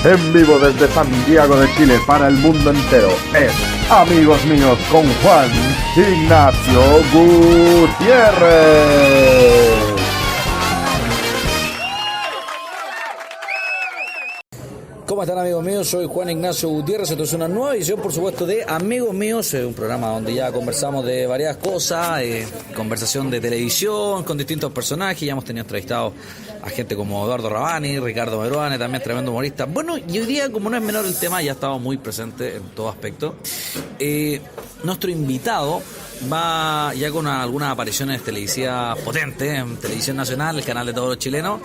En vivo desde Santiago de Chile para el mundo entero. Es Amigos Míos con Juan Ignacio Gutiérrez. ¿Cómo están, amigos míos? Soy Juan Ignacio Gutiérrez. Esto es una nueva edición, por supuesto, de Amigos Míos, un programa donde ya conversamos de varias cosas, conversación de televisión con distintos personajes. Ya hemos tenido entrevistados a gente como Eduardo Rabani, Ricardo Meruane, también tremendo humorista. Bueno, y hoy día, como no es menor el tema, ya estamos muy presentes en todo aspecto. Nuestro invitado va ya con algunas apariciones televisivas potentes en Televisión Nacional, el canal de todos los chilenos.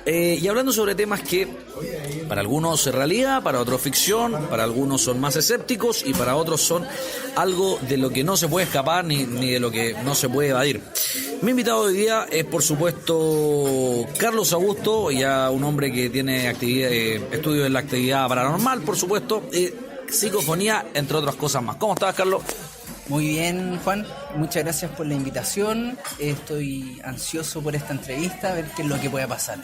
Y hablando sobre temas que para algunos es realidad, para otros ficción, para algunos son más escépticos y para otros son algo de lo que no se puede escapar ni de lo que no se puede evadir. Mi invitado hoy día es, por supuesto, Carlos Augusto, ya un hombre que tiene estudios en la actividad paranormal, por supuesto, psicofonía, entre otras cosas más. ¿Cómo estás, Carlos? Muy bien, Juan, muchas gracias por la invitación. Estoy ansioso por esta entrevista, a ver qué es lo que puede pasar.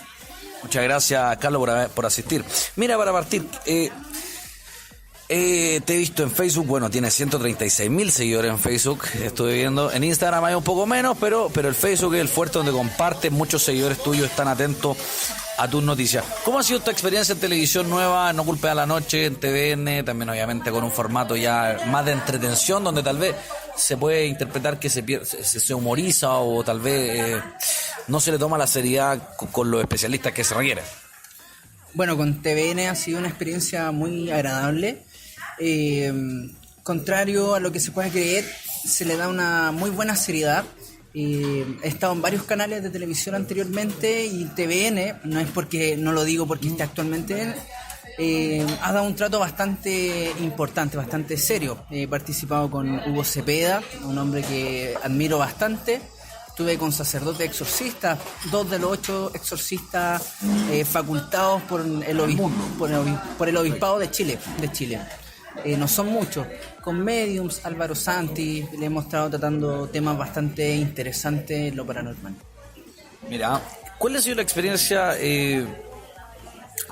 Muchas gracias, Carlos, por asistir. Mira, para partir, te he visto en Facebook, bueno, tienes 136.000 seguidores en Facebook, estuve viendo. En Instagram hay un poco menos, pero el Facebook es el fuerte donde compartes, muchos seguidores tuyos están atentos a tus noticias. ¿Cómo ha sido tu experiencia en televisión nueva, No Culpes a la Noche, en TVN, también obviamente con un formato ya más de entretención, donde tal vez se puede interpretar que se humoriza o tal vez no se le toma la seriedad con los especialistas que se requieren? Bueno, con TVN ha sido una experiencia muy agradable. Contrario a lo que se puede creer, se le da una muy buena seriedad. He estado en varios canales de televisión anteriormente y TVN, no lo digo porque esté actualmente ha dado un trato bastante importante, bastante serio. He participado con Hugo Cepeda, un hombre que admiro bastante. Estuve con sacerdotes exorcistas, 2 de los 8 exorcistas facultados por el obispado de Chile. No son muchos. Con Mediums, Álvaro Santi, le hemos estado tratando temas bastante interesantes en lo paranormal. Mira, ¿cuál ha sido la experiencia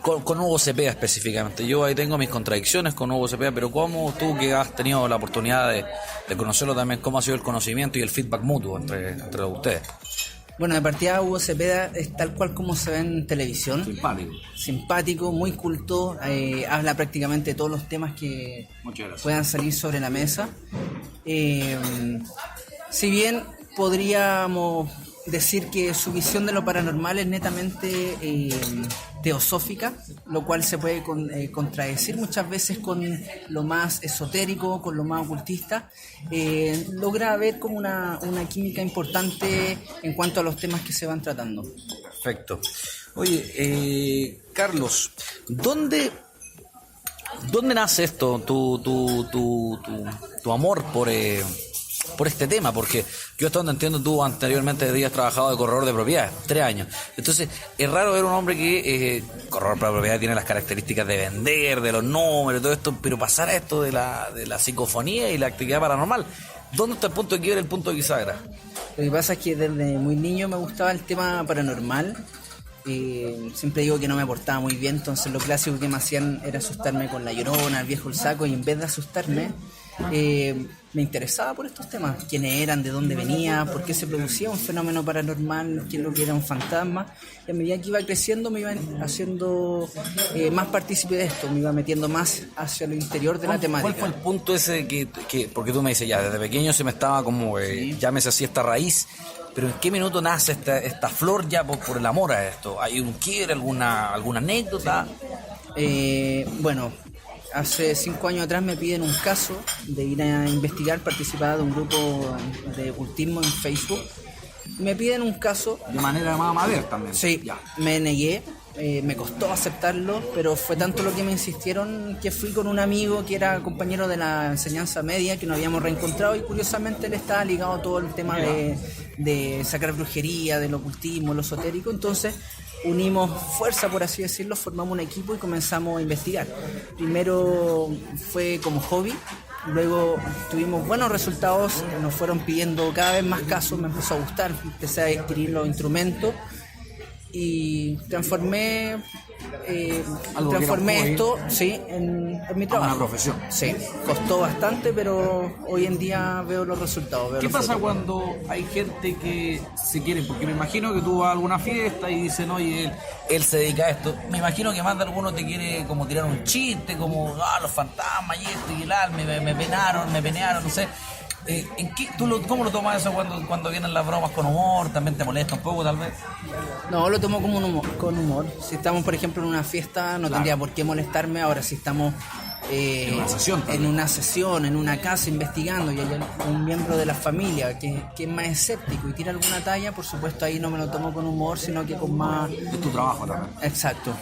con Hugo Cepeda específicamente? Yo ahí tengo mis contradicciones con Hugo Cepeda, pero ¿cómo tú, que has tenido la oportunidad de conocerlo también, cómo ha sido el conocimiento y el feedback mutuo entre ustedes? Bueno, de partida Hugo Cepeda es tal cual como se ve en televisión. Simpático, muy culto, habla prácticamente de todos los temas que puedan salir sobre la mesa. Si bien podríamos decir que su visión de lo paranormal es netamente teosófica, lo cual se puede contradecir muchas veces con lo más esotérico, con lo más ocultista, logra ver como una química importante en cuanto a los temas que se van tratando. Perfecto. Oye, Carlos, ¿dónde nace esto, tu amor por este tema? Porque yo hasta donde entiendo, tú anteriormente habías trabajado de corredor de propiedades, 3 años. Entonces, es raro ver un hombre que corredor de propiedades tiene las características de vender, de los números, todo esto, pero pasar a esto de la psicofonía y la actividad paranormal. ¿Dónde está el punto de quiebre, el punto de bisagra? Lo que pasa es que desde muy niño me gustaba el tema paranormal. Siempre digo que no me portaba muy bien, entonces lo clásico que me hacían era asustarme con La Llorona, el viejo el saco, y en vez de asustarme, me interesaba por estos temas, quiénes eran, de dónde venía, por qué se producía un fenómeno paranormal, qué es lo que era un fantasma. Y a medida que iba creciendo me iba haciendo más partícipe de esto, me iba metiendo más hacia lo interior de la temática. ¿Cuál fue el punto ese que porque tú me dices, ya desde pequeño se me estaba como, llámese así, esta raíz, pero en qué minuto nace esta flor ya por el amor a esto? ¿Hay un quiebre, alguna anécdota? Bueno, hace 5 años atrás me piden un caso de ir a investigar, participar de un grupo de ocultismo en Facebook. Me piden un caso. De manera más abierta también. Sí, ya. Me negué, me costó aceptarlo, pero fue tanto lo que me insistieron que fui con un amigo que era compañero de la enseñanza media, que nos habíamos reencontrado, y curiosamente él estaba ligado a todo el tema de sacar brujería, del ocultismo, lo esotérico. Entonces unimos fuerza, por así decirlo, formamos un equipo y comenzamos a investigar. Primero fue como hobby, luego tuvimos buenos resultados, nos fueron pidiendo cada vez más casos, me empezó a gustar, empecé a adquirir los instrumentos y transformé Algo que transformé era un esto, sí, en mi trabajo. una profesión. Sí, costó bastante, pero hoy en día veo los resultados. ¿Qué pasa cuando hay gente que se quiere? Porque me imagino que tú vas a alguna fiesta y dicen, oye, él se dedica a esto. Me imagino que más de alguno te quiere como tirar un chiste, como, los fantasmas y esto y el alma, me penearon, no sé. ¿Cómo lo tomas eso cuando vienen las bromas con humor? ¿También te molesta un poco, tal vez? No, lo tomo como con humor. Si estamos, por ejemplo, en una fiesta, no tendría por qué molestarme. Ahora, si estamos en una sesión, en una casa investigando y hay un miembro de la familia que es más escéptico y tira alguna talla, por supuesto ahí no me lo tomo con humor, sino que con más... Es tu trabajo también. Exacto.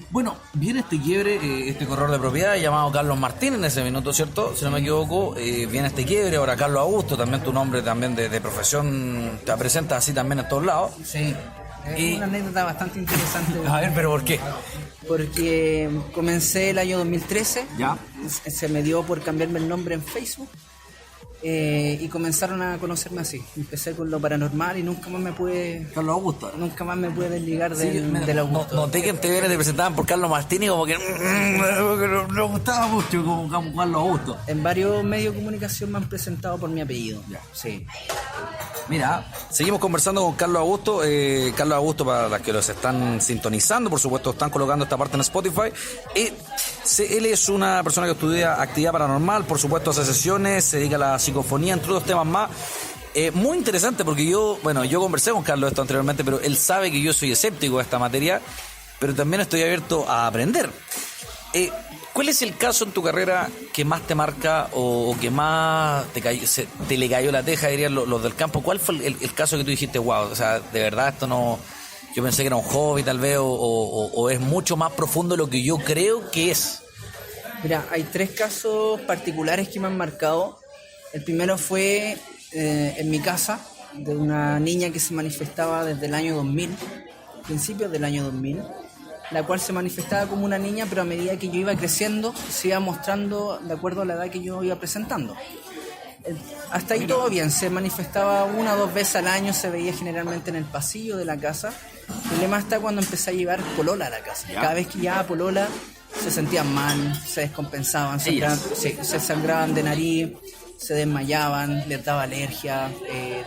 Bueno, viene este quiebre, este corredor de propiedad llamado Carlos Martín en ese minuto, ¿cierto? Si no me equivoco, viene este quiebre, ahora Carlos Augusto, también tu nombre también de profesión, te presenta así también en todos lados. Sí, es una anécdota bastante interesante. A ver, ¿pero por qué? Porque comencé el año 2013, ¿Ya? Se me dio por cambiarme el nombre en Facebook. Y comenzaron a conocerme así. Empecé con lo paranormal y nunca más me pude desligar del Augusto. Noté que en TVN te presentaban por Carlos Martín y como que no gustaba mucho como Carlos Augusto. En varios medios de comunicación me han presentado por mi apellido. Ya. Sí. Mira, seguimos conversando con Carlos Augusto. Carlos Augusto, para las que los están sintonizando, por supuesto, están colocando esta parte en Spotify. Él es una persona que estudia actividad paranormal, por supuesto hace sesiones, se dedica a la psicofonía, entre otros temas más. Muy interesante porque yo conversé con Carlos esto anteriormente, pero él sabe que yo soy escéptico de esta materia, pero también estoy abierto a aprender. ¿Cuál es el caso en tu carrera que más te marca o que más te le cayó la teja, dirían los del campo? ¿Cuál fue el caso que tú dijiste, wow, o sea, de verdad esto no... Yo pensé que era un hobby tal vez o es mucho más profundo de lo que yo creo que es? Mira, hay 3 casos particulares que me han marcado. El primero fue en mi casa, de una niña que se manifestaba desde el año 2000, principios del año 2000, la cual se manifestaba como una niña, pero a medida que yo iba creciendo, se iba mostrando de acuerdo a la edad que yo iba presentando. Hasta ahí todo bien, se manifestaba 1 o 2 veces al año, se veía generalmente en el pasillo de la casa. El problema está cuando empecé a llevar polola a la casa. Cada vez que llevaba polola se sentían mal, se descompensaban, se sangraban de nariz, se desmayaban, les daba alergia,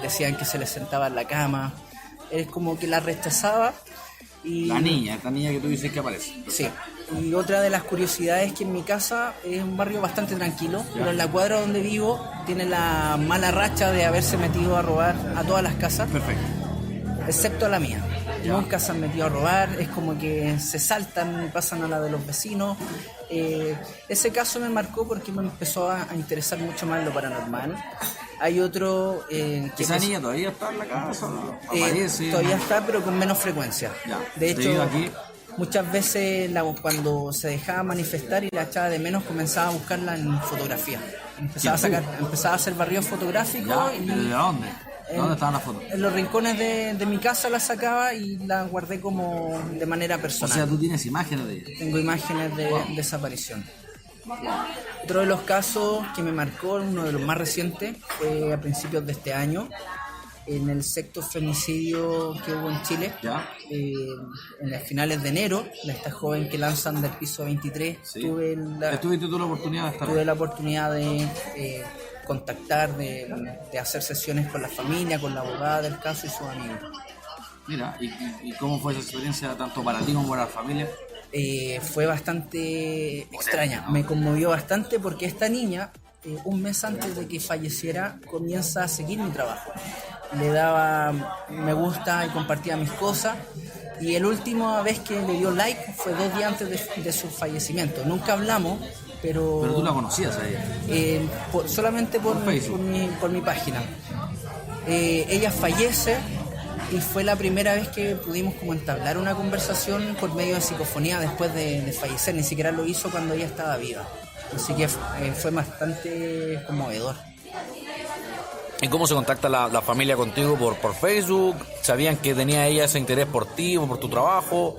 decían que se les sentaba en la cama. Es como que la rechazaba. Y Esta niña que tú dices que aparece. Sí. Y otra de las curiosidades es que en mi casa es un barrio bastante tranquilo, pero en la cuadra donde vivo tiene la mala racha de haberse metido a robar a todas las casas. Perfecto. Excepto a la mía. Nunca se han metido a robar, es como que se saltan y pasan a la de los vecinos. Ese caso me marcó porque me empezó a interesar mucho más lo paranormal. Hay otro... ¿Esa niña todavía está en la casa? ¿Aparece? Todavía está, pero con menos frecuencia. Ya. De hecho, aquí. Muchas veces cuando se dejaba manifestar y la echaba de menos, comenzaba a buscarla en fotografía. Empezaba a hacer barrido fotográfico. ¿Ya? Y ¿De dónde? ¿Dónde estaban las fotos? En los rincones de mi casa las sacaba y las guardé como de manera personal. O sea, tú tienes imágenes de ella. Tengo imágenes de desaparición. Otro de los casos que me marcó, uno de los más recientes, fue a principios de este año, en el 6º femicidio que hubo en Chile. ¿Ya? En las finales de enero, de esta joven que lanzan del piso 23, Sí. ¿Tuviste tú la oportunidad de estar? Tuve la oportunidad de contactar, de hacer sesiones con la familia, con la abogada del caso y sus amigos. Mira, ¿y cómo fue esa experiencia tanto para ti como para la familia? Fue bastante extraña, me conmovió bastante porque esta niña, un mes antes de que falleciera, comienza a seguir mi trabajo. Le daba me gusta y compartía mis cosas, y la última vez que le dio like fue 2 días antes de su fallecimiento. Nunca hablamos, pero tú la conocías a ella. Solamente por mi página. Ella fallece y fue la primera vez que pudimos como entablar una conversación por medio de psicofonía después de fallecer. Ni siquiera lo hizo cuando ella estaba viva, así que fue bastante conmovedor. ¿Y cómo se contacta la familia contigo? ¿Por Facebook? ¿Sabían que tenía ella ese interés por ti o por tu trabajo?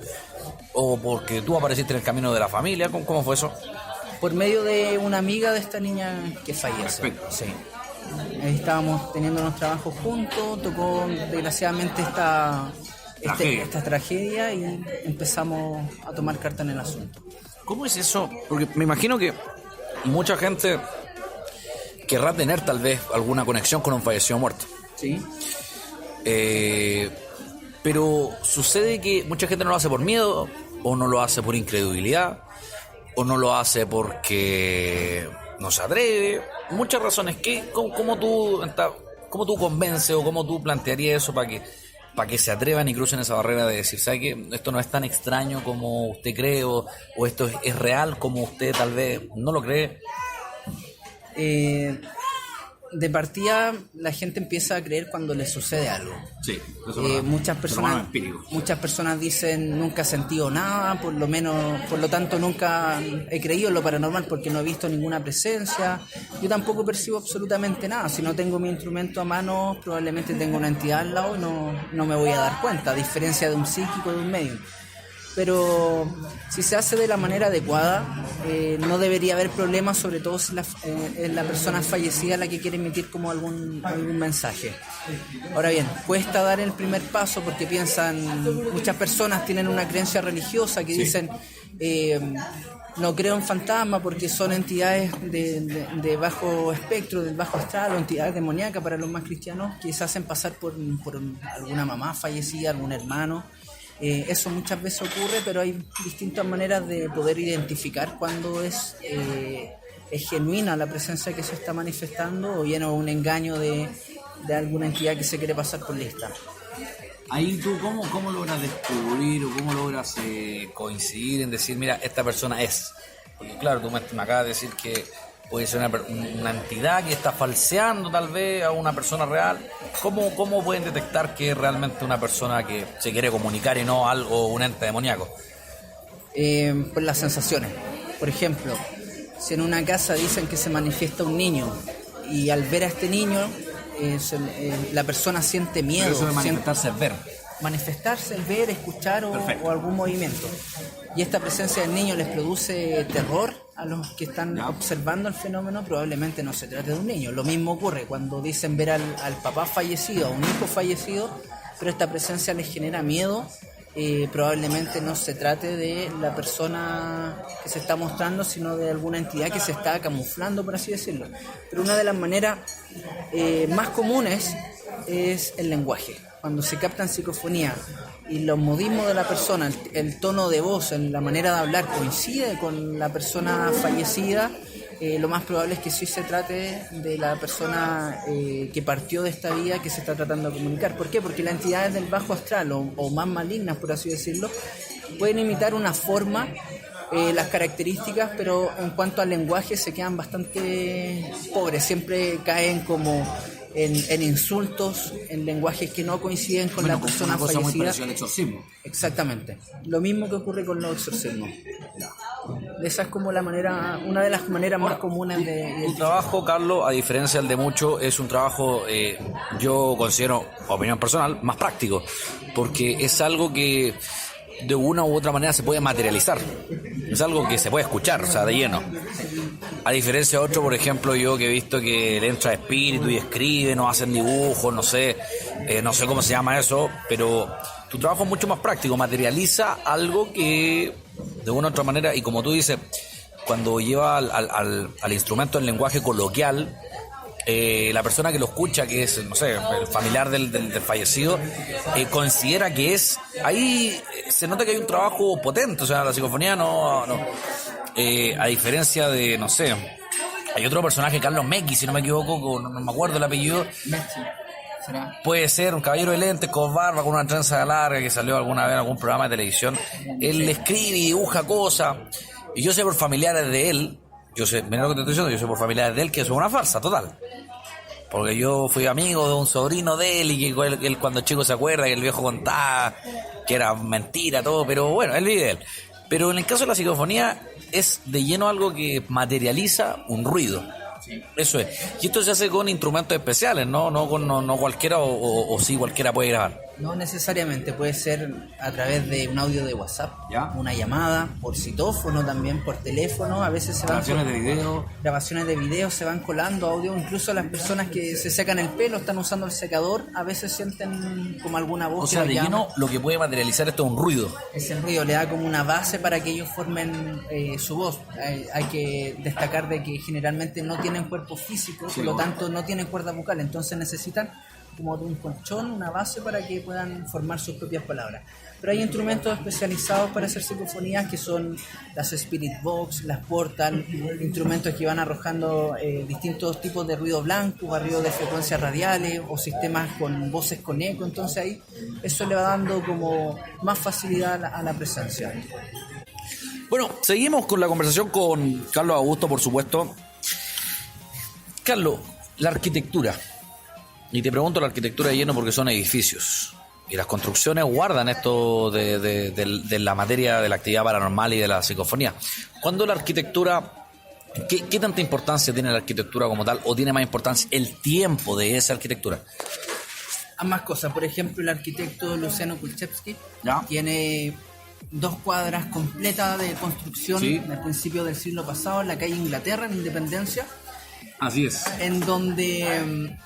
¿O porque tú apareciste en el camino de la familia? ¿Cómo fue eso? Por medio de una amiga de esta niña que fallece. Perfecto. Sí. Ahí estábamos teniendo unos trabajos juntos, tocó desgraciadamente esta tragedia y empezamos a tomar carta en el asunto. ¿Cómo es eso? Porque me imagino que mucha gente querrá tener tal vez alguna conexión con un fallecido muerto. Sí. Pero sucede que mucha gente no lo hace por miedo, o no lo hace por incredulidad, o no lo hace porque no se atreve. Muchas razones. ¿Cómo tú convences o cómo tú plantearías eso para que se atrevan y crucen esa barrera de decir, ¿sabe qué? Esto no es tan extraño como usted cree, o esto es real como usted tal vez no lo cree? De partida, la gente empieza a creer cuando le sucede algo. Sí, muchas personas dicen nunca he sentido nada, por lo tanto nunca he creído en lo paranormal porque no he visto ninguna presencia. Yo tampoco percibo absolutamente nada. Si no tengo mi instrumento a mano, probablemente tengo una entidad al lado y no me voy a dar cuenta, a diferencia de un psíquico, de un medium. Pero si se hace de la manera adecuada, no debería haber problemas, sobre todo si la persona fallecida la que quiere emitir como algún mensaje. Ahora bien, cuesta dar el primer paso porque muchas personas tienen una creencia religiosa que dicen no creo en fantasmas porque son entidades de bajo espectro, del bajo astral, o entidades demoníacas para los más cristianos, que se hacen pasar por alguna mamá fallecida, algún hermano. Eso muchas veces ocurre, pero hay distintas maneras de poder identificar cuando es genuina la presencia que se está manifestando o bien un engaño de alguna entidad que se quiere pasar por lista. Ahí tú, ¿cómo logras descubrir o cómo logras coincidir en decir, mira, esta persona es? Porque claro, tú me acabas de decir que puede ser una entidad que está falseando tal vez a una persona real. ¿Cómo pueden detectar que es realmente una persona que se quiere comunicar y no un ente demoníaco? Por las sensaciones. Por ejemplo, si en una casa dicen que se manifiesta un niño y al ver a este niño la persona siente miedo. Pero eso de manifestarse es ver. Manifestarse es ver, escuchar o algún movimiento. Y esta presencia del niño les produce terror a los que están observando el fenómeno, probablemente no se trate de un niño. Lo mismo ocurre cuando dicen ver al papá fallecido, a un hijo fallecido, pero esta presencia les genera miedo. Probablemente no se trate de la persona que se está mostrando, sino de alguna entidad que se está camuflando, por así decirlo. Pero una de las maneras más comunes es el lenguaje. Cuando se captan psicofonía y los modismos de la persona, el tono de voz, la manera de hablar coincide con la persona fallecida, lo más probable es que sí se trate de la persona que partió de esta vida, que se está tratando de comunicar. ¿Por qué? Porque las entidades del bajo astral o más malignas, por así decirlo, pueden imitar una forma, las características, pero en cuanto al lenguaje se quedan bastante pobres. Siempre caen como en insultos, en lenguajes que no coinciden con la persona una cosa fallecida. Muy parecida al exorcismo. Exactamente. Lo mismo que ocurre con los exorcismos. Esa es como una de las maneras más comunes de... Tu trabajo, Carlos, a diferencia del de muchos, es un trabajo, yo considero, opinión personal, más práctico, porque es algo que de una u otra manera se puede materializar. Es algo que se puede escuchar, o sea, de lleno. A diferencia de otro, por ejemplo, yo que he visto que le entra espíritu y escriben o hacen dibujos, no sé cómo se llama eso, pero tu trabajo es mucho más práctico, materializa algo que de una u otra manera, y como tú dices, cuando lleva al instrumento en lenguaje coloquial, la persona que lo escucha, que es, no sé, el familiar del fallecido, considera que es... Ahí se nota que hay un trabajo potente, o sea, la psicofonía no a diferencia de, no sé, hay otro personaje, Carlos Mecki, si no me equivoco, no me acuerdo el apellido. ¿Será? Puede ser un caballero de lentes con barba, con una trenza larga, que salió alguna vez en algún programa de televisión. Él escribe y dibuja cosas, y yo sé por familiares de él, mira lo que te estoy diciendo, yo sé por familiares de él que eso es una farsa total. Porque yo fui amigo de un sobrino de él, y que él cuando chico se acuerda que el viejo contaba que era mentira, todo, pero bueno, él vive de él. Pero en el caso de la psicofonía es de lleno algo que materializa un ruido. Eso es. Y esto se hace con instrumentos especiales, no cualquiera, o sí cualquiera puede grabar. No necesariamente, puede ser a través de un audio de WhatsApp, ¿Ya? una llamada, por citófono también, por teléfono, a veces se van grabaciones de video, se van colando audio, incluso las personas que se secan el pelo, están usando el secador, a veces sienten como alguna voz. O sea, de lleno lo que puede materializar esto es un ruido. Ese ruido le da como una base para que ellos formen su voz. Hay que destacar de que generalmente no tienen cuerpo físico, por lo tanto no tienen cuerda vocal, entonces necesitan como de un colchón, una base para que puedan formar sus propias palabras. Pero hay instrumentos especializados para hacer psicofonías que son las Spirit Box, las Portal, instrumentos que van arrojando distintos tipos de ruido blanco, barrido de frecuencias radiales o sistemas con voces con eco, entonces ahí eso le va dando como más facilidad a la presencia. Bueno, seguimos con la conversación con Carlos Augusto, por supuesto. Carlos, la arquitectura. Y te pregunto la arquitectura de lleno porque son edificios. Y las construcciones guardan esto de la materia de la actividad paranormal y de la psicofonía. ¿Cuándo la arquitectura, qué tanta importancia tiene la arquitectura como tal? ¿O tiene más importancia el tiempo de esa arquitectura? Ambas cosas. Por ejemplo, el arquitecto Luciano Kulczewski tiene 2 cuadras completas de construcción al principio del siglo pasado en la calle Inglaterra, en Independencia. Así es. En donde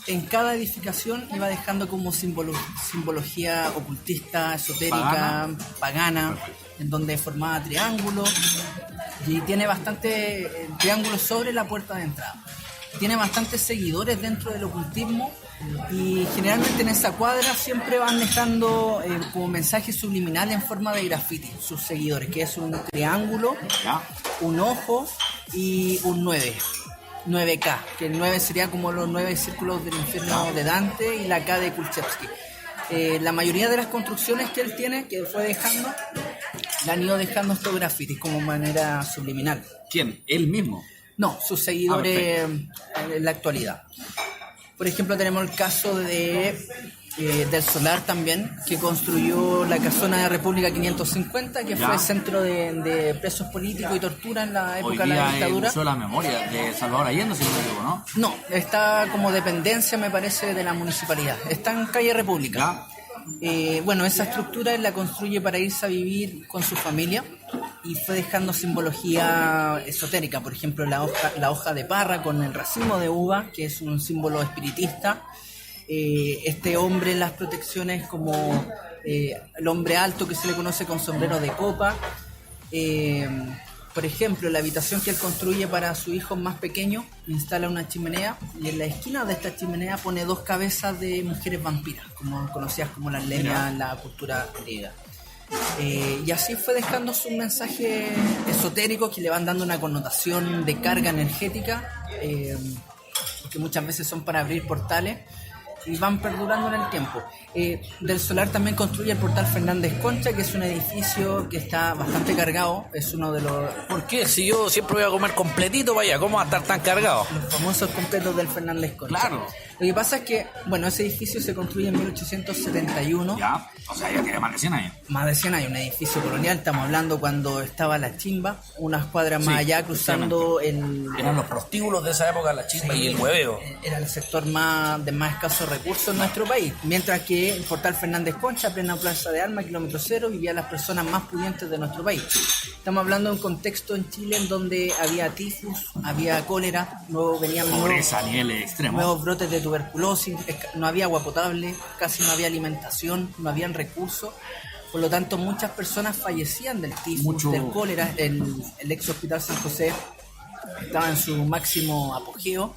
en cada edificación iba dejando como simbología ocultista, esotérica, pagana, en donde formaba triángulos y tiene bastante triángulos sobre la puerta de entrada. Tiene bastantes seguidores dentro del ocultismo y generalmente en esa cuadra siempre van dejando como mensajes subliminales en forma de graffiti sus seguidores, que es un triángulo, un ojo y un 9K, que el 9 sería como los 9 círculos del infierno de Dante y la K de Kulczewski. La mayoría de las construcciones que él tiene, que fue dejando, le han ido dejando estos grafitis como manera subliminal. ¿Quién? ¿Él mismo? No, sus seguidores en la actualidad. Por ejemplo, tenemos el caso del Solar también, que construyó la casona de República 550, que fue centro de presos políticos y tortura en la época de la dictadura. Hoy día la memoria de Salvador Allende, si no me equivoco, ¿no? No, está como dependencia, me parece, de la municipalidad. Está en calle República. Bueno, esa estructura él la construye para irse a vivir con su familia y fue dejando simbología esotérica, por ejemplo la hoja de parra con el racimo de uva, que es un símbolo espiritista. Este hombre en las protecciones como el hombre alto que se le conoce con sombrero de copa. Por ejemplo, la habitación que él construye para su hijo más pequeño instala una chimenea y en la esquina de esta chimenea pone 2 cabezas de mujeres vampiras, como conocidas como las leñas en la cultura griega. Y así fue dejando sus mensajes esotéricos que le van dando una connotación de carga energética, que muchas veces son para abrir portales y van perdurando en el tiempo. Del Solar también construye el portal Fernández Concha, que es un edificio que está bastante cargado, es uno de los... ¿Por qué? Si yo siempre voy a comer completito, vaya, ¿cómo va a estar tan cargado? Los famosos completos del Fernández Concha. Claro. Lo que pasa es que, bueno, ese edificio se construye en 1871. Ya, o sea, ya tiene más de 100 años. Más de 100 años, un edificio colonial, estamos hablando cuando estaba la Chimba, unas cuadras más allá cruzando el... Eran los prostíbulos de esa época, la Chimba y el hueveo. Era el sector de más escasos recursos en nuestro país, mientras que el portal Fernández Concha, plena plaza de Armas, kilómetro cero, vivían las personas más pudientes de nuestro país. Estamos hablando de un contexto en Chile en donde había tifus, había cólera, luego venían pobreza a niveles extremos, nuevos brotes de tuberculosis, no había agua potable, casi no había alimentación, no habían recursos. Por lo tanto, muchas personas fallecían del tifus, del cólera. El ex hospital San José estaba en su máximo apogeo.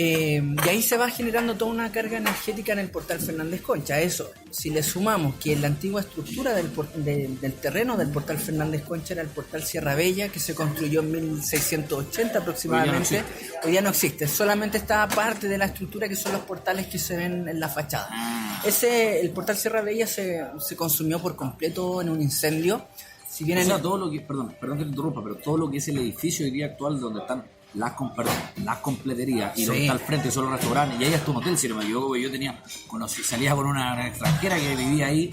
Y ahí se va generando toda una carga energética en el portal Fernández Concha. Eso, si le sumamos que la antigua estructura del terreno del portal Fernández Concha era el portal Sierra Bella, que se construyó en 1680 aproximadamente, hoy día no existe, solamente está parte de la estructura que son los portales que se ven en la fachada. El portal Sierra Bella se consumió por completo en un incendio. Si bien todo lo que, perdón que te interrumpa, pero todo lo que es el edificio hoy día actual donde están las completerías y donde está al frente son los restaurantes y ahí está un hotel, si no me equivoco, yo salía con una extranjera que vivía ahí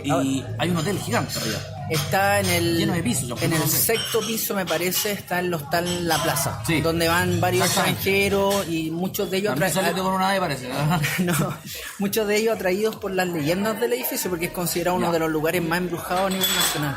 y hay un hotel gigante arriba. Está Lleno de pisos, en el no sé. sexto piso, me parece, está el hostal La Plaza, Sí. donde van varios Exactamente. extranjeros y muchos de ellos También saliste con una nave, parece. no, muchos de ellos atraídos por las leyendas del edificio, porque es considerado uno Ya. de los lugares más embrujados a nivel nacional.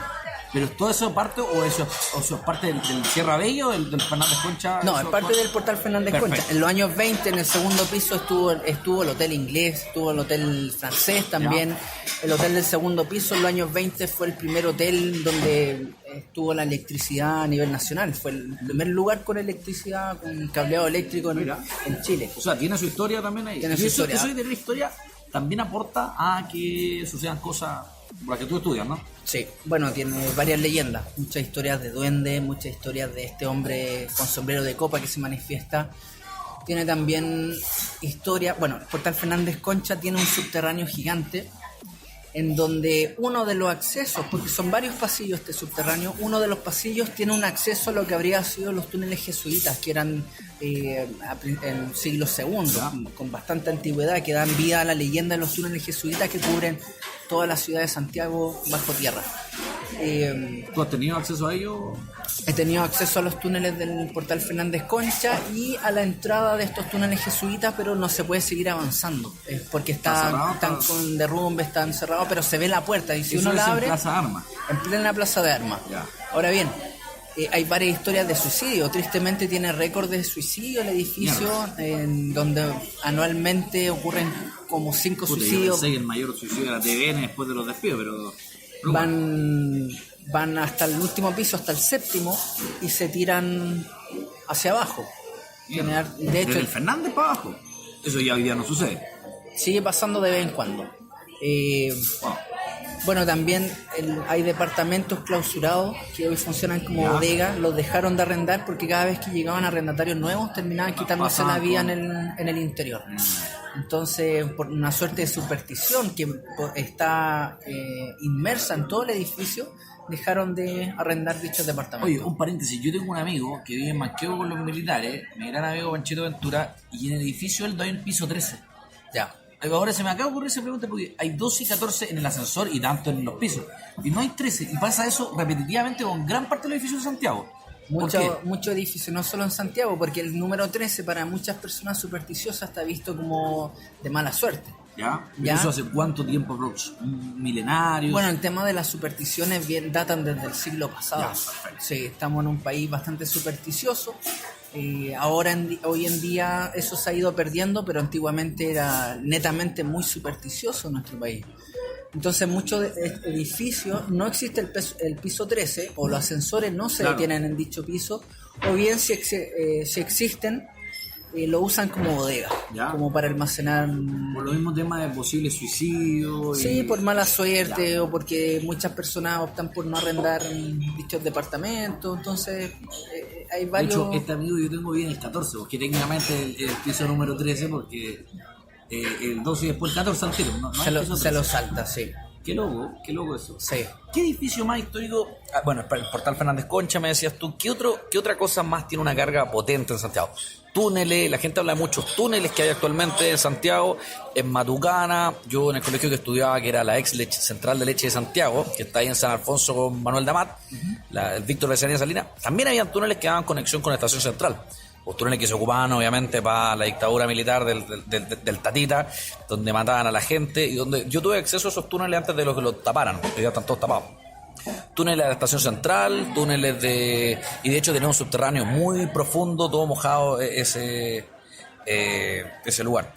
¿Pero todo eso parte o eso es parte del Sierra Bello, del Fernández Concha? No, eso es parte del Portal Fernández Perfecto. Concha. En los años 20, en el segundo piso, estuvo el hotel inglés, estuvo el hotel francés también. El hotel del segundo piso, en los años 20, fue el primer hotel donde estuvo la electricidad a nivel nacional. Fue el primer lugar con electricidad, con cableado eléctrico en Chile. O sea, tiene su historia también ahí. Tiene Y su eso, historia. eso de tener historia también aporta a que sucedan cosas por las que tú estudias, ¿no? Sí, bueno, tiene varias leyendas, muchas historias de duendes, muchas historias de este hombre con sombrero de copa que se manifiesta. Tiene también historia, bueno, el Portal Fernández Concha tiene un subterráneo gigante en donde uno de los accesos, porque son varios pasillos este subterráneo, uno de los pasillos tiene un acceso a lo que habría sido los túneles jesuitas, que eran en siglo II, con bastante antigüedad, que dan vida a la leyenda de los túneles jesuitas que cubren toda la ciudad de Santiago bajo tierra. ¿Tú has tenido acceso a ello? He tenido acceso a los túneles del Portal Fernández Concha y a la entrada de estos túneles jesuitas, pero no se puede seguir avanzando, porque ¿Está cerrado? están con derrumbe, están cerrados, pero se ve la puerta y si Eso uno la es en abre, Plaza Armas. en plena Plaza de Armas. Ya. Ahora bien, hay varias historias de suicidio. Tristemente tiene récord de suicidio el edificio, en donde anualmente ocurren como 5 Puta, yo suicidios. pensé que el mayor suicidio era TVN después de los despidos, pero Van hasta el último piso, hasta el séptimo, y se tiran hacia abajo. mierda. De Desde hecho, el Fernández para abajo. Eso ya hoy día no sucede. sigue pasando de vez en cuando. Wow. Bueno, también hay departamentos clausurados que hoy funcionan como Ya. bodegas. Los dejaron de arrendar porque cada vez que llegaban arrendatarios nuevos terminaban quitándose la Pasaban vida con- en el interior. Entonces, por una suerte de superstición que está inmersa en todo el edificio, dejaron de arrendar dichos departamentos. Oye, un paréntesis, yo tengo un amigo que vive en Manquehue con los militares, mi gran amigo Panchito Ventura, y en el edificio él da en piso 13. Ya. Ahora se me acaba de ocurrir esa pregunta porque hay 12 y 14 en el ascensor y tanto en los pisos. Y no hay 13. Y pasa eso repetitivamente con gran parte de los edificios de Santiago. ¿Por qué? Mucho edificio, no solo en Santiago, porque el número 13 para muchas personas supersticiosas está visto como de mala suerte. ¿Ya? ¿Y Ya. eso hace cuánto tiempo, Rox? ¿Milenarios? Bueno, el tema de las supersticiones datan desde el siglo pasado. Ya, perfecto. Sí, estamos en un país bastante supersticioso. Hoy en día eso se ha ido perdiendo, pero antiguamente era netamente muy supersticioso nuestro país. Entonces, muchos edificios no existe el piso 13 o los ascensores no se Claro. detienen en dicho piso, o bien si existen, lo usan como bodega, Ya. como para almacenar. Por los mismos temas de posible suicidio. Sí, por mala suerte o porque muchas personas optan por no arrendar dichos departamentos. Entonces, hay De varios. hecho, este amigo yo tengo bien el 14, porque técnicamente el piso número 13, porque el 12 y después el 14 al tiro. No se, hay lo, piso se 13. lo salta, sí. Qué loco eso. Sí. ¿Qué edificio más histórico? Bueno, el Portal Fernández Concha, me decías tú. ¿Qué otra cosa más tiene una carga potente en Santiago? Túneles, la gente habla de muchos túneles que hay actualmente en Santiago, en Matucana. Yo en el colegio que estudiaba, que era la ex Central de Leche de Santiago, que está ahí en San Alfonso con Manuel Damat, el Víctor Becerril Salinas, también habían túneles que daban conexión con la Estación Central. Los túneles que se ocupaban obviamente para la dictadura militar del Tatita, donde mataban a la gente y donde yo tuve acceso a esos túneles antes de los que los taparan, que ya están todos tapados. Túneles de la Estación Central, túneles y de hecho tenía un subterráneo muy profundo, todo mojado ese lugar.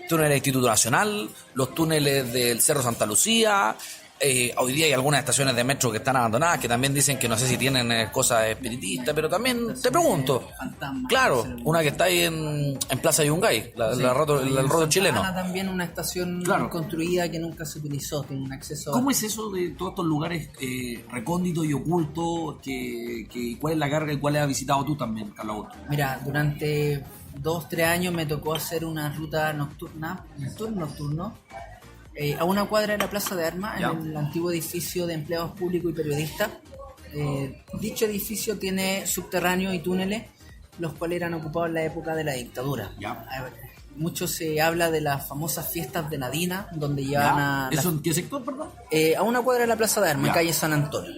Túneles del Instituto Nacional, los túneles del Cerro Santa Lucía. Hoy día hay algunas estaciones de metro que están abandonadas, que también dicen que no sé si tienen cosas espiritistas, pero también te pregunto. Fantasmas. Claro, una que está ahí en Plaza Yungay, el roto chileno. También una estación Claro. construida que nunca se utilizó, tiene un acceso. ¿Cómo es eso de todos estos lugares recónditos y ocultos? ¿Cuál es la carga y cuál has visitado tú también, Carlos Augusto? Mira, durante 2-3 años me tocó hacer una ruta nocturno, a una cuadra de la Plaza de Armas, Ya. en el antiguo edificio de empleados públicos y periodistas. Dicho edificio tiene subterráneos y túneles, los cuales eran ocupados en la época de la dictadura. Ya. mucho se habla de las famosas fiestas de Nadina, donde llevan ¿Eso en qué sector, perdón? a una cuadra de la Plaza de Armas, Ya. calle San Antonio.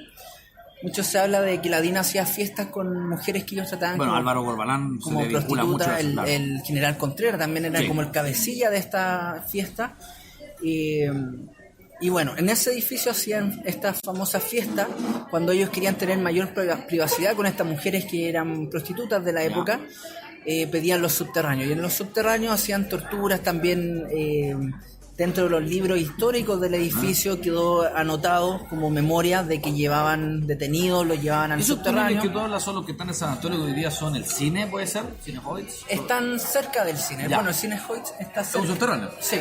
Mucho se habla de que la DINA hacía fiestas con mujeres que ellos trataban Bueno, Álvaro Corbalán se como le vincula mucho prostituta, a eso, claro. el general Contreras también era Sí. como el cabecilla de esta fiesta. Y bueno, en ese edificio hacían estas famosas fiestas cuando ellos querían tener mayor privacidad con estas mujeres que eran prostitutas de la época. Pedían los subterráneos, y en los subterráneos hacían torturas también. Dentro de los libros históricos del edificio quedó anotado como memoria de que llevaban detenidos, los llevaban al ¿Esos túneles subterráneo. que tú hablas son los que están en San Antonio que hoy día son el cine, puede ser? ¿Cine Hoyts? Están cerca del cine. Ya. Bueno, el cine Hoyts está cerca. ¿Es un subterráneo? Sí,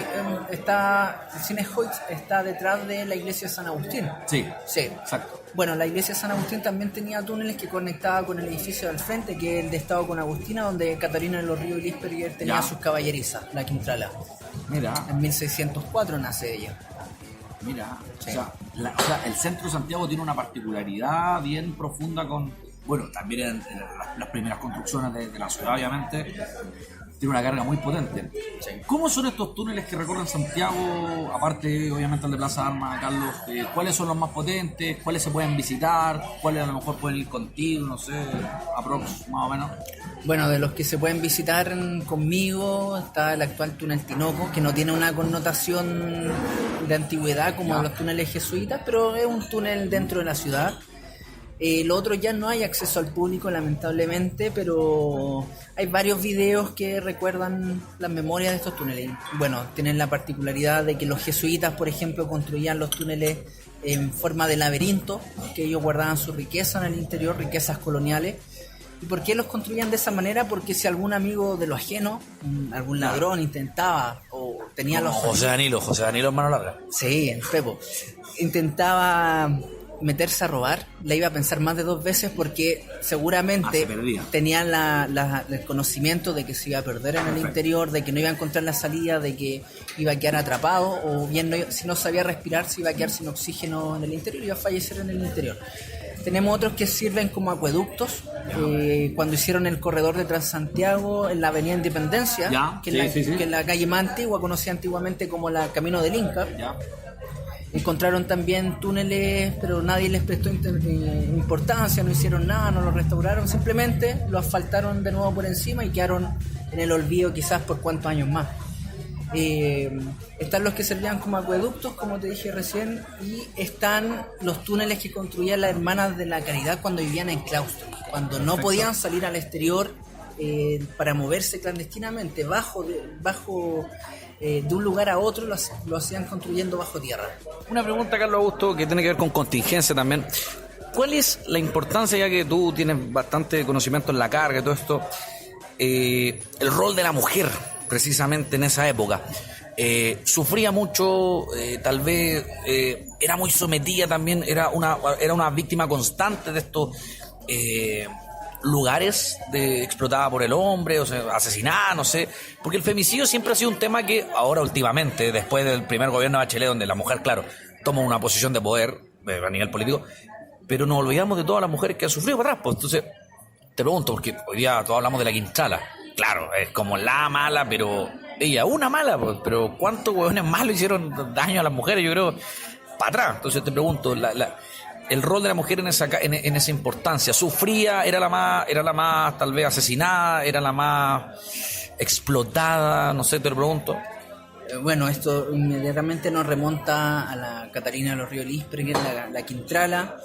el cine Hoyts está detrás de la iglesia de San Agustín. Sí, Sí. exacto. Bueno, la iglesia de San Agustín también tenía túneles que conectaba con el edificio del frente, que es el de Estado con Agustina, donde Catarina de los Ríos y Lisperger tenía Ya. sus caballerizas, la Quintrala. Mira, En 1604 nace ella. mira. Sí. O sea, el centro de Santiago tiene una particularidad bien profunda con... Bueno, también en las primeras construcciones de la ciudad, obviamente, tiene una carga muy potente. Sí. ¿Cómo son estos túneles que recorren Santiago? Aparte, obviamente, el de Plaza de Armas, Carlos. ¿Cuáles son los más potentes? ¿Cuáles se pueden visitar? ¿Cuáles a lo mejor pueden ir contigo? No sé, aprox, más o menos. Bueno, de los que se pueden visitar conmigo está el actual túnel Tinoco, que no tiene una connotación de antigüedad como Ya. los túneles jesuitas, pero es un túnel dentro de la ciudad. Lo otro ya no hay acceso al público, lamentablemente, pero hay varios videos que recuerdan las memorias de estos túneles. Bueno, tienen la particularidad de que los jesuitas, por ejemplo, construían los túneles en forma de laberinto, que ellos guardaban su riqueza en el interior, riquezas coloniales. ¿Y por qué los construían de esa manera? Porque si algún amigo de lo ajeno, algún ladrón intentaba o tenía Como los... José Danilo en mano larga. Sí, el Pepo. Intentaba meterse a robar, la iba a pensar más de 2 veces porque seguramente se perdía. tenía el conocimiento de que se iba a perder en el interior, de que no iba a encontrar la salida, de que iba a quedar atrapado, o bien si no sabía respirar se iba a quedar sin oxígeno en el interior y iba a fallecer en el interior. Tenemos otros que sirven como acueductos. Cuando hicieron el corredor de Transantiago en la Avenida Independencia, Ya, que, sí. que es la calle más antigua, conocida antiguamente como la Camino del Inca. ¿Ya? Encontraron también túneles, pero nadie les prestó importancia, no hicieron nada, no los restauraron, simplemente lo asfaltaron de nuevo por encima y quedaron en el olvido quizás por cuántos años más. Están los que servían como acueductos, como te dije recién, y están los túneles que construían las hermanas de la Caridad cuando vivían en claustro, cuando no podían salir al exterior para moverse clandestinamente, bajo de un lugar a otro lo hacían construyendo bajo tierra. Una pregunta, Carlos Augusto, que tiene que ver con contingencia también. ¿Cuál es la importancia, ya que tú tienes bastante conocimiento en la carga y todo esto, el rol de la mujer, precisamente en esa época? Sufría mucho, tal vez era muy sometida también, era una víctima constante de estos lugares explotada por el hombre, o sea, asesinada, no sé, porque el femicidio siempre ha sido un tema que ahora últimamente, después del primer gobierno de Bachelet, donde la mujer, claro, toma una posición de poder a nivel político, pero nos olvidamos de todas las mujeres que han sufrido para atrás. Pues entonces te pregunto, porque hoy día todos hablamos de la Quintrala, claro, es como la mala, pero ella una mala, pues, pero ¿cuántos huevones malos hicieron daño a las mujeres? Yo creo para atrás. Entonces te pregunto, el rol de la mujer en esa importancia, ¿sufría? ¿Era la más tal vez asesinada? ¿Era la más explotada? No sé, te lo pregunto. Bueno, esto inmediatamente nos remonta a la Catarina de los Ríos Lisperger, la Quintrala.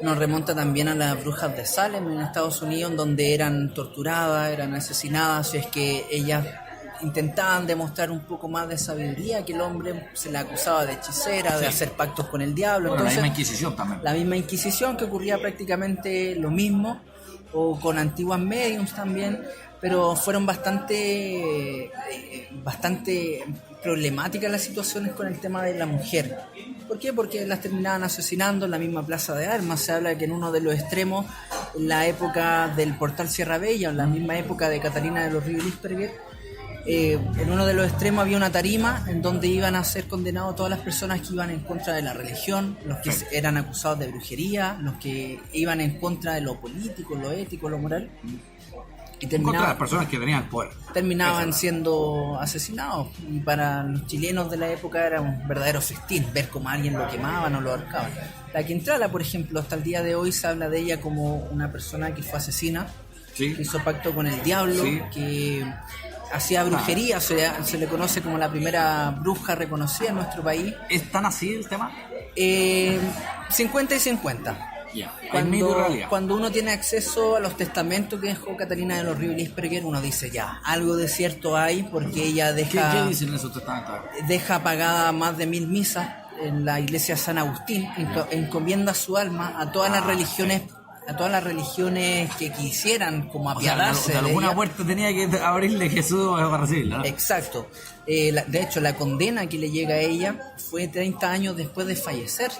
Nos remonta también a las brujas de Salem en Estados Unidos, donde eran torturadas, eran asesinadas. Y es que ellas intentaban demostrar un poco más de sabiduría, que el hombre se le acusaba de hechicera, de hacer pactos con el diablo. Bueno, entonces, la misma Inquisición también. La misma Inquisición, que ocurría prácticamente lo mismo, o con antiguas mediums también, pero fueron bastante problemáticas las situaciones con el tema de la mujer. ¿Por qué? Porque las terminaban asesinando en la misma Plaza de Armas. Se habla que en uno de los extremos, en la época del Portal Sierra Bella, en la misma época de Catarina de los Ríos Lisperger, en uno de los extremos había una tarima en donde iban a ser condenados todas las personas que iban en contra de la religión, los que eran acusados de brujería, los que iban en contra de lo político, lo ético, lo moral. y contra las personas que tenían poder. terminaban siendo asesinados. Y para los chilenos de la época era un verdadero festín ver cómo a alguien lo quemaban o lo ahorcaban. La Quintrala, por ejemplo, hasta el día de hoy se habla de ella como una persona que fue asesina, Sí. que hizo pacto con el diablo, Sí. que hacía brujería, se le conoce como la primera bruja reconocida en nuestro país. ¿Es tan así el tema? 50 y 50. Ya. Hay mito y realidad. Cuando uno tiene acceso a los testamentos que dejó Catalina de los Ríos Lisperger, uno dice ya, algo de cierto hay, porque ella ¿Qué dicen en esos testamentos? deja pagada más de 1000 misas en la iglesia San Agustín, encomienda su alma a todas las religiones que quisieran como apiadarse de alguna ella. puerta tenía que abrirle Jesús para recibirla, ¿no? Exacto. De hecho, la condena que le llega a ella fue 30 años después de fallecer.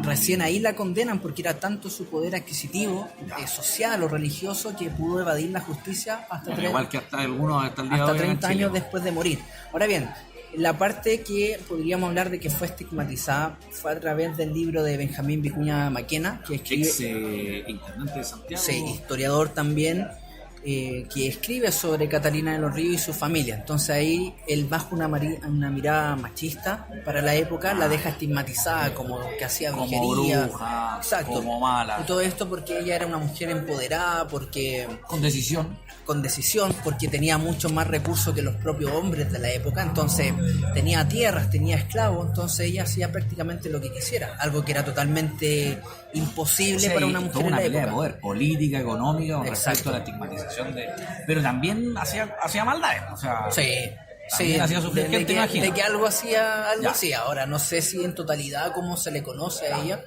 Recién ahí la condenan porque era tanto su poder adquisitivo, social o religioso, que pudo evadir la justicia Igual que hasta algunos hasta el día de hoy 30 en Chile. años después de morir. Ahora bien, la parte que podríamos hablar de que fue estigmatizada fue a través del libro de Benjamín Vicuña Maquena, que escribe, Ex intendente de Santiago. sí, historiador también, que escribe sobre Catalina de los Ríos y su familia. Entonces ahí él, bajo una mirada machista para la época, la deja estigmatizada como que hacía Como brujería, bruja, exacto, como mala. y todo esto porque ella era una mujer empoderada, porque Con decisión. con decisión, porque tenía mucho más recursos que los propios hombres de la época. Entonces tenía tierras, tenía esclavos, entonces ella hacía prácticamente lo que quisiera, algo que era totalmente imposible para una mujer toda en una la pelea de época. poder política, económica, con Exacto. respecto a la estigmatización de... Pero también hacía maldades, o sea... Sí, También hacía sufrir gente, imagino. de que algo hacía, Ya. hacía. Ahora no sé si en totalidad cómo se le conoce a ella,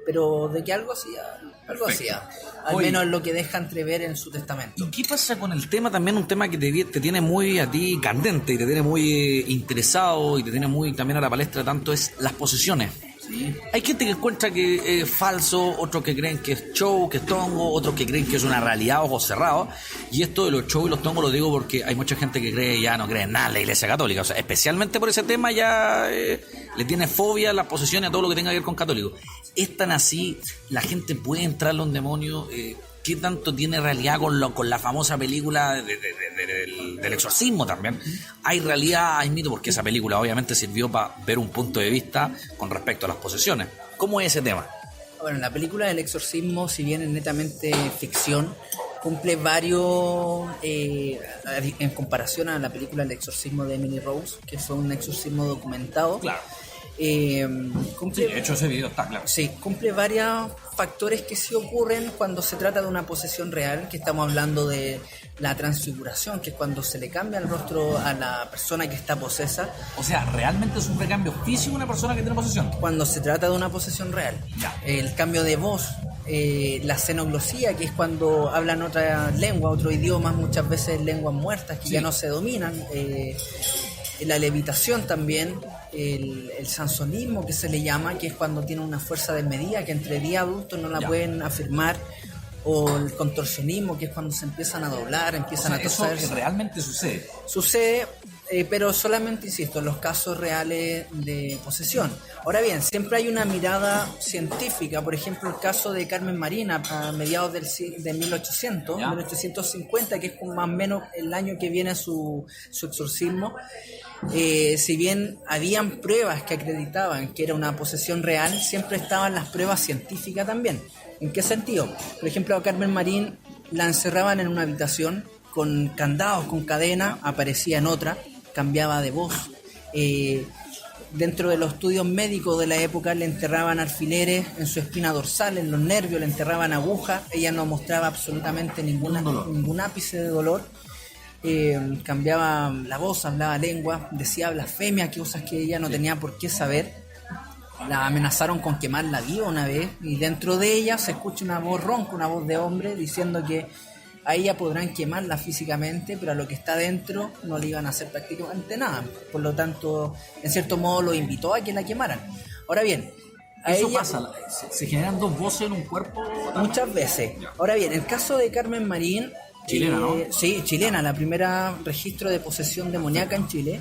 pero de que algo hacía, algo Perfecto. hacía. Al Oye. menos lo que deja entrever en su testamento. ¿Y qué pasa con el tema también? Un tema que te tiene muy a ti candente y te tiene muy interesado y te tiene muy también a la palestra, tanto es las posesiones. ¿Sí? Hay gente que encuentra que es falso, otros que creen que es show, que es tongo, otros que creen que es una realidad, ojos cerrados. Y esto de los shows y los tongos lo digo porque hay mucha gente que ya no cree en nada en la Iglesia Católica. O sea, especialmente por ese tema ya le tiene fobia a las posesiones, a todo lo que tenga que ver con católicos. ¿Es tan así? ¿La gente puede entrarle a un demonio? ¿Qué tanto tiene realidad con la famosa película del exorcismo también? ¿Hay realidad, hay mito? Porque esa película obviamente sirvió para ver un punto de vista con respecto a las posesiones. ¿Cómo es ese tema? Bueno, la película del exorcismo, si bien es netamente ficción, cumple varios, en comparación a la película El exorcismo de Emily Rose, que fue un exorcismo documentado. Claro. Cumple, Sí, de hecho ese video está claro. sí, cumple varios factores que sí ocurren cuando se trata de una posesión real, que estamos hablando de la transfiguración, que es cuando se le cambia el rostro a la persona que está posesa, O sea, ¿realmente es un recambio físico una persona que tiene posesión? cuando se trata de una posesión real. Ya. El cambio de voz, la xenoglosía, que es cuando hablan otra lengua, otro idioma, muchas veces lenguas muertas que Sí. ya no se dominan. La levitación también, el sansonismo que se le llama, que es cuando tiene una fuerza desmedida que entre 10 adultos no la Ya. pueden afirmar, o el contorsionismo, que es cuando se empiezan a doblar, empiezan a Eso torcerse. realmente sucede. Sucede, pero solamente, insisto, en los casos reales de posesión. Ahora bien, siempre hay una mirada científica. Por ejemplo, el caso de Carmen Marín a mediados de 1800, Ya. 1850, que es como más o menos el año que viene su exorcismo. Si bien habían pruebas que acreditaban que era una posesión real, siempre estaban las pruebas científicas también. ¿En qué sentido? Por ejemplo, a Carmen Marín la encerraban en una habitación con candados, con cadena, aparecía en otra, cambiaba de voz. Dentro de los estudios médicos de la época le enterraban alfileres en su espina dorsal, en los nervios, le enterraban agujas. Ella no mostraba absolutamente ningún ápice de dolor. Cambiaba la voz, hablaba lengua, decía blasfemia, cosas que ella no tenía por qué saber. La amenazaron con quemarla viva una vez, y dentro de ella se escucha una voz ronca, una voz de hombre, diciendo que a ella podrán quemarla físicamente, pero a lo que está dentro no le iban a hacer prácticamente nada. Por lo tanto, en cierto modo lo invitó a que la quemaran. Ahora bien, a Eso ella, pasa, se generan dos voces en un cuerpo. muchas veces. Ahora bien, el caso de Carmen Marín, Chilena, ¿no? Sí, chilena, la primera registro de posesión demoníaca en Chile.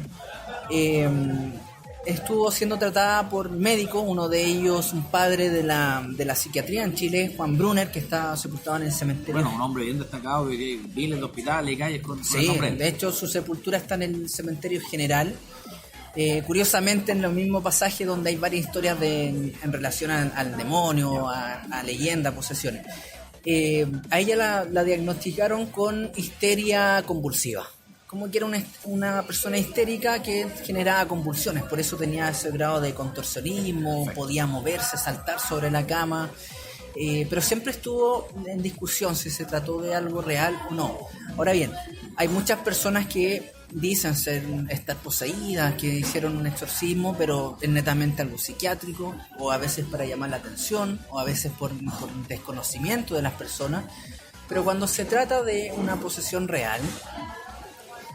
estuvo siendo tratada por médicos, uno de ellos un padre de la psiquiatría en Chile, Juan Brunner, que está sepultado en el cementerio. Bueno, un hombre bien destacado, que hay miles de hospitales y calles con el Sí, nombre. de hecho su sepultura está en el cementerio general. Curiosamente en los mismos pasajes donde hay varias historias en relación al demonio, a leyendas, posesiones. A ella la diagnosticaron con histeria convulsiva, como que era una persona histérica que generaba convulsiones, por eso tenía ese grado de contorsionismo, podía moverse, saltar sobre la cama, pero siempre estuvo en discusión si se trató de algo real o no. Ahora bien, hay muchas personas que dicen estar poseídas, que hicieron un exorcismo, pero es netamente algo psiquiátrico, o a veces para llamar la atención, o a veces por desconocimiento de las personas. Pero cuando se trata de una posesión real,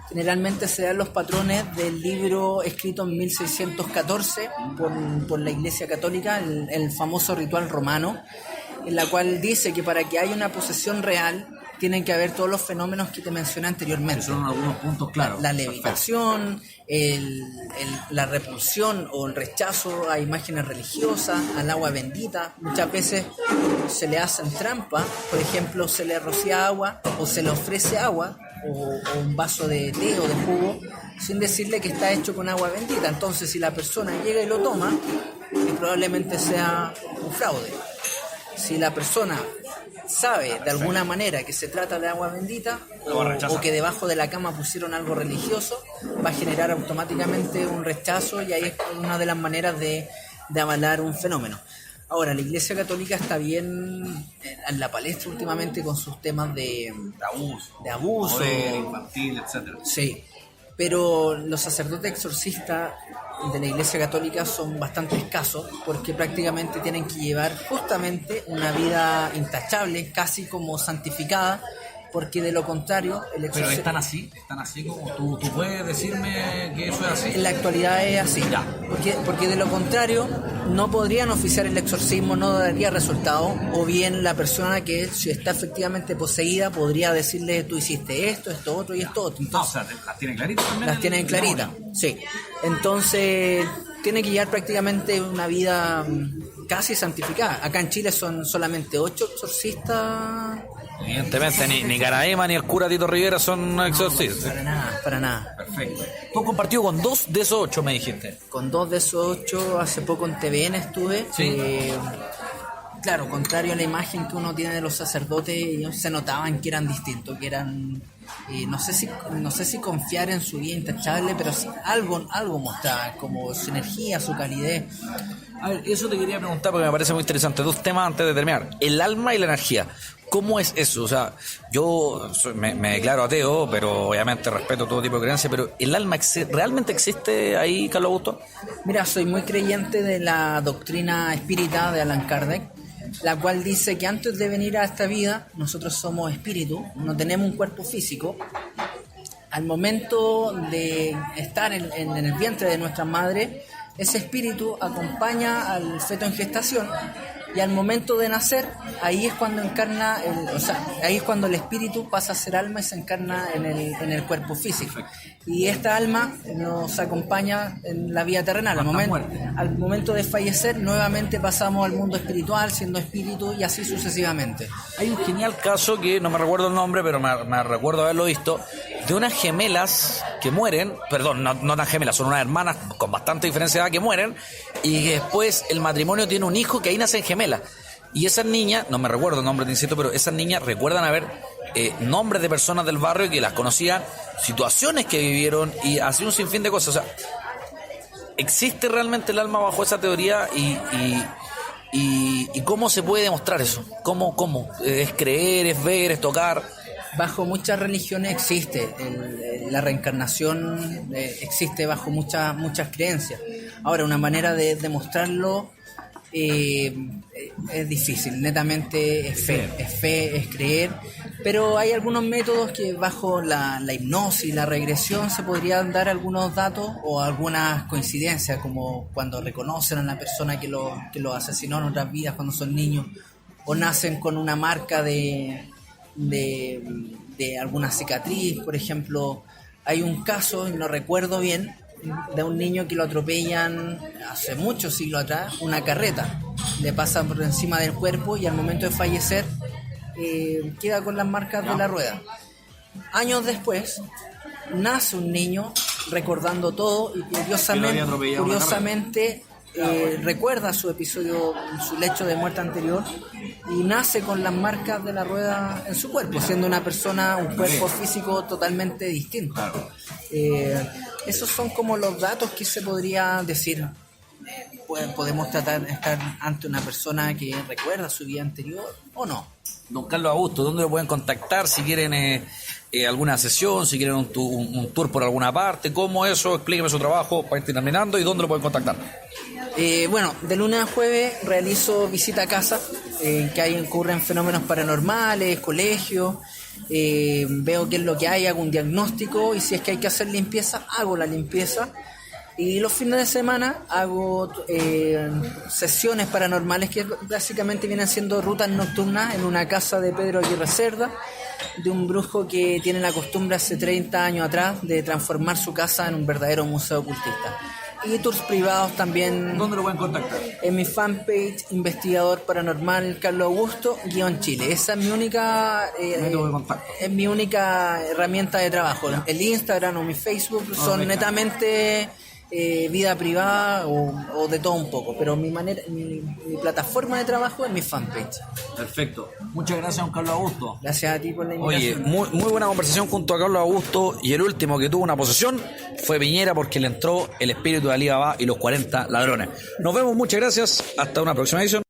generalmente se dan los patrones del libro escrito en 1614 por la Iglesia Católica, el famoso ritual romano, en la cual dice que para que haya una posesión real tienen que haber todos los fenómenos que te mencioné anteriormente. Son algunos puntos claros. La levitación, la repulsión o el rechazo a imágenes religiosas, al agua bendita. Muchas veces se le hacen trampas, por ejemplo, se le rocía agua o se le ofrece agua o un vaso de té o de jugo sin decirle que está hecho con agua bendita. Entonces, si la persona llega y lo toma, probablemente sea un fraude. Si la persona sabe de alguna manera que se trata de agua bendita o que debajo de la cama pusieron algo religioso, va a generar automáticamente un rechazo, y ahí es una de las maneras de avalar un fenómeno. Ahora, la Iglesia Católica está bien en la palestra últimamente con sus temas de abuso, poder infantil, etcétera. Sí, pero los sacerdotes exorcistas de la Iglesia Católica son bastante escasos, porque prácticamente tienen que llevar justamente una vida intachable, casi como santificada, porque de lo contrario el Pero exorcismo... están así como tú puedes decirme que eso es así. En la actualidad es así, Ya. porque de lo contrario no podrían oficiar el exorcismo, no daría resultado, o bien la persona que si está efectivamente poseída podría decirle: tú hiciste esto, esto otro y esto otro. Entonces, O sea, las tienen claritas también. las tienen claritas, sí. Entonces tiene que llevar prácticamente una vida casi santificada. Acá en Chile son solamente 8 exorcistas. Evidentemente, ni Caraema ni el cura Tito Rivera son exorcistas. Para nada. Perfecto. Tú has compartido con 2 de esos 8, me dijiste. Con 2 de esos 8, hace poco en TVN estuve. Sí. Claro, contrario a la imagen que uno tiene de los sacerdotes, ellos se notaban que eran distintos, que eran, no sé si confiar en su vida intachable, pero sí algo mostraban, como su energía, su calidez. A ver, eso te quería preguntar porque me parece muy interesante. 2 temas antes de terminar. El alma y la energía. ¿Cómo es eso? O sea, yo me declaro ateo, pero obviamente respeto todo tipo de creencia, pero ¿el alma realmente existe ahí, Carlos Augusto? Mira, soy muy creyente de la doctrina espírita de Allan Kardec, la cual dice que antes de venir a esta vida nosotros somos espíritu, no tenemos un cuerpo físico. Al momento de estar en el vientre de nuestra madre, ese espíritu acompaña al feto en gestación, y al momento de nacer, ahí es cuando ahí es cuando el espíritu pasa a ser alma y se encarna en el cuerpo físico. Y esta alma nos acompaña en la vida terrenal. Al momento de fallecer, nuevamente pasamos al mundo espiritual, siendo espíritu, y así sucesivamente. Hay un genial caso que no me recuerdo el nombre, pero me recuerdo haberlo visto, de unas gemelas que mueren, perdón, no tan gemelas, son unas hermanas con bastante diferencia de edad que mueren, y después el matrimonio tiene un hijo que ahí nacen gemelas. Y esas niñas, no me recuerdo el nombre, te insisto, pero esas niñas recuerdan haber nombres de personas del barrio que las conocían, situaciones que vivieron y así un sinfín de cosas. O sea, ¿existe realmente el alma bajo esa teoría? ¿Y cómo se puede demostrar eso? ¿Cómo? ¿Es creer, es ver, es tocar? Bajo muchas religiones existe la reencarnación, existe bajo muchas creencias. Ahora, una manera de demostrarlo es difícil, netamente es fe, es creer, pero hay algunos métodos que bajo la hipnosis, la regresión, se podrían dar algunos datos o algunas coincidencias, como cuando reconocen a la persona que lo asesinó en otras vidas cuando son niños, o nacen con una marca de alguna cicatriz. Por ejemplo, hay un caso, no recuerdo bien, de un niño que lo atropellan hace muchos siglos atrás, una carreta. Le pasa por encima del cuerpo y al momento de fallecer queda con las marcas de la rueda. Años después nace un niño recordando todo y curiosamente recuerda su episodio, su lecho de muerte anterior, y nace con las marcas de la rueda en su cuerpo, siendo una persona, un cuerpo físico totalmente distinto. Esos son como los datos que se podría decir. Podemos estar ante una persona que recuerda su vida anterior o no. Don Carlos Augusto, ¿dónde lo pueden contactar si quieren alguna sesión, si quieren un tour por alguna parte? ¿Cómo eso? Explíqueme su trabajo para ir terminando y dónde lo pueden contactar. Bueno, de lunes a jueves realizo visita a casa, que ahí ocurren fenómenos paranormales, colegios, veo qué es lo que hay, hago un diagnóstico y si es que hay que hacer limpieza, hago la limpieza. Y los fines de semana hago sesiones paranormales que básicamente vienen siendo rutas nocturnas en una casa de Pedro Aguirre Cerda, de un brujo que tiene la costumbre hace 30 años atrás de transformar su casa en un verdadero museo ocultista. Y tours privados también. ¿Dónde lo pueden contactar? En mi fanpage, investigador paranormal Carlos Augusto, _Chile. Esa es mi única mi única herramienta de trabajo. El Instagram o mi Facebook son netamente vida privada o de todo un poco, pero mi plataforma de trabajo es mi fanpage. Perfecto. Muchas gracias, don Carlos Augusto. Gracias a ti por la invitación. Oye, muy buena conversación junto a Carlos Augusto, y el último que tuvo una posesión fue Piñera, porque le entró el espíritu de Alí Baba y los 40 ladrones. Nos vemos, muchas gracias, hasta una próxima edición.